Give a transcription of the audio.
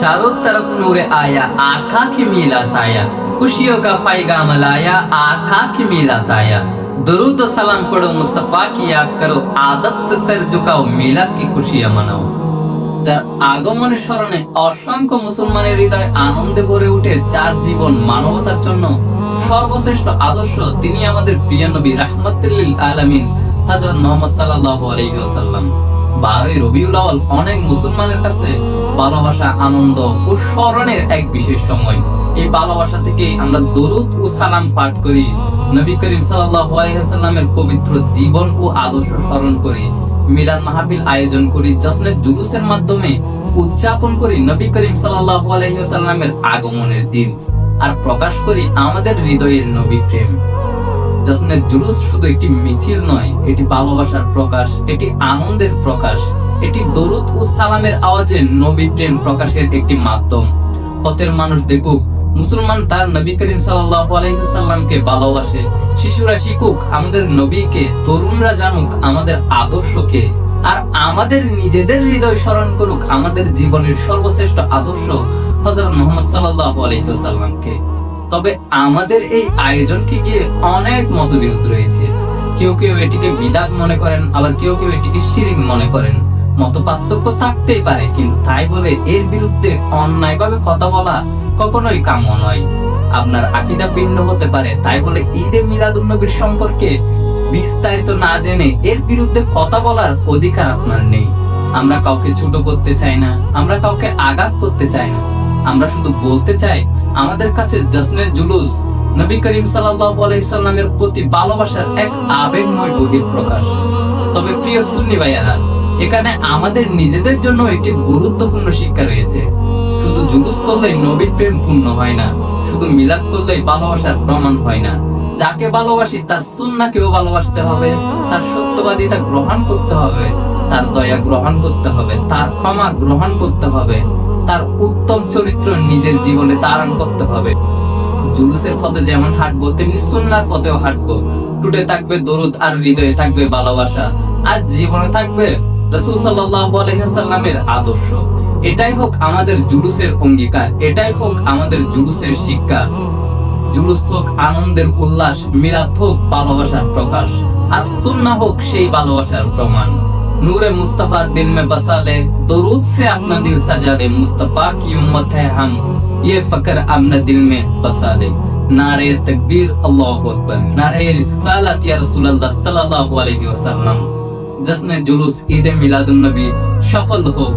चारों तरफ नूर आया, आका की मिलात आया, खुशियों का पैगाम लाया, आका की मिलात आया। दरूद व सलाम पढ़ो, मुस्तफा की याद करो, आदब से सर झुकाओ, मिलाद की खुशियां मनाओ। যার আগমনের স্মরণে অসংখ্য মুসলমানের হৃদয় আনন্দে ভরে উঠে, যার জীবন মানবতার জন্য সর্বশ্রেষ্ঠ আদর্শ, তিনি আমাদের প্রিয় নবী রাহমাতুল লিল আলামিন হযরত মুহাম্মদ সাল্লাল্লাহু আলাইহি ওয়াসাল্লাম। 12ই রবিউল আউয়াল অনেক মুসলমানের কাছে ভালোবাসা, আনন্দ ও স্মরণের এক বিশেষ সময়। এই ভালোবাসা থেকে আমরা দরুদ ও সালাম পাঠ করি, নবী করিম সাল্লাল্লাহু আলাইহি ওয়াসাল্লামের পবিত্র জীবন ও আদর্শ স্মরণ করি, মিলাদ মাহফিল আয়োজন করি, জশ্নে জুলুসের মাধ্যমে উদযাপন করি নবী করিম সাল্লাল্লাহু আলাইহি ওয়াসাল্লামের আগমনের দিন, আর প্রকাশ করি আমাদের হৃদয়ের নবী প্রেম। জশ্নে জুলুস শুধু একটি মিছিল নয়, এটি ভালোবাসার প্রকাশ, এটি আনন্দের প্রকাশ, এটি দরুদ ও সালামের আওয়াজে নবী প্রেম প্রকাশের একটি মাধ্যম। পথের মানুষ দেখুক মুসলমান তার নবী করিম সাল্লাল্লাহু আলাইহি ওয়াসাল্লামকে ভালোবাসে, শিশুরা শিখুক আমাদের নবীকে, তরুণরা জানুক আমাদের আদর্শকে, আর আমাদের নিজেদের হৃদয় স্মরণ করুক আমাদের জীবনের সর্বশ্রেষ্ঠ আদর্শ হযরত মুহাম্মদ সাল্লাল্লাহু আলাইহি ওয়াসাল্লামকে। তবে আমাদের এই আয়োজনকে গিয়ে অনেক মতবিরোধ রয়েছে। কেউ কেউ এটিকে বিদআত মনে করেন, আবার কেউ কেউ এটিকে শিরক মনে করেন। মত পার্থক্য থাকতেই পারে, কিন্তু তাই বলে এর বিরুদ্ধে অন্যায়ভাবে কথা বলা কখনোই কাম্য নয়। আপনার আকীদা ভিন্ন হতে পারে, তাই বলে ঈদে মিলাদুন নবীর সম্পর্কে বিস্তারিত না জেনে এর বিরুদ্ধে কথা বলার অধিকার আপনার নেই। আমরা কাউকে ছোট করতে চাই না, আমরা কাউকে আঘাত করতে চাই না, আমরা শুধু বলতে চাই আমাদের কাছে জশ্নে জুলুস নবী করিম সাল্লাল্লাহু আলাইহি সাল্লামের প্রতি ভালোবাসার এক আবেগময় বহিঃপ্রকাশ। তবে প্রিয় সুন্নি ভাইয়ারা, এখানে আমাদের নিজেদের জন্য একটি গুরুত্বপূর্ণ শিক্ষা রয়েছে। শুধু জুলুস করলেই নবীর প্রেম পূর্ণ হয় না, শুধু মিলাদ করলেই ভালোবাসার প্রমাণ হয় না। যাকে ভালোবাসি তার সুন্নাহকেও ভালোবাসতে হবে, তার সত্যবাদিতা গ্রহণ করতে হবে, তার দয়া গ্রহণ করতে হবে, তার ক্ষমা গ্রহণ করতে হবে, তার উত্তম চরিত্র নিজের জীবনে ধারণ করতে হবে। জুলুসের পথে যেমন হাঁটবো, তেমনি সুন্নাহর পথেও হাঁটবো। টুটে থাকবে দরুদ আর হৃদয়ে থাকবে ভালোবাসা, আর জীবনে থাকবে রাসূল সাল্লাল্লাহু আলাইহি ওয়াসাল্লামের আদর্শ। এটাই হোক আমাদের জুলুসের অঙ্গীকার, এটাই হোক আমাদের জুলুসের শিক্ষা। জুলুস হোক আনন্দের উল্লাস, মিলাদ হোক ভালোবাসার প্রকাশ, আর সুন্নাহ হোক সেই ভালোবাসার প্রমাণ। नूरे मुस्तफा दिल में बसा ले, दरूद से अपना दिल सजा ले, मुस्तफा की उम्मत है हम, ये फक्र अपना दिल में बसा ले। नारे तकबीर अल्लाहु अकबर, नारे रिसालत या रसूलुल्लाह सल्लल्लाहु अलैहि वसल्लम। जश्न जुलूस ईद मिलादुन नबी सफल हो।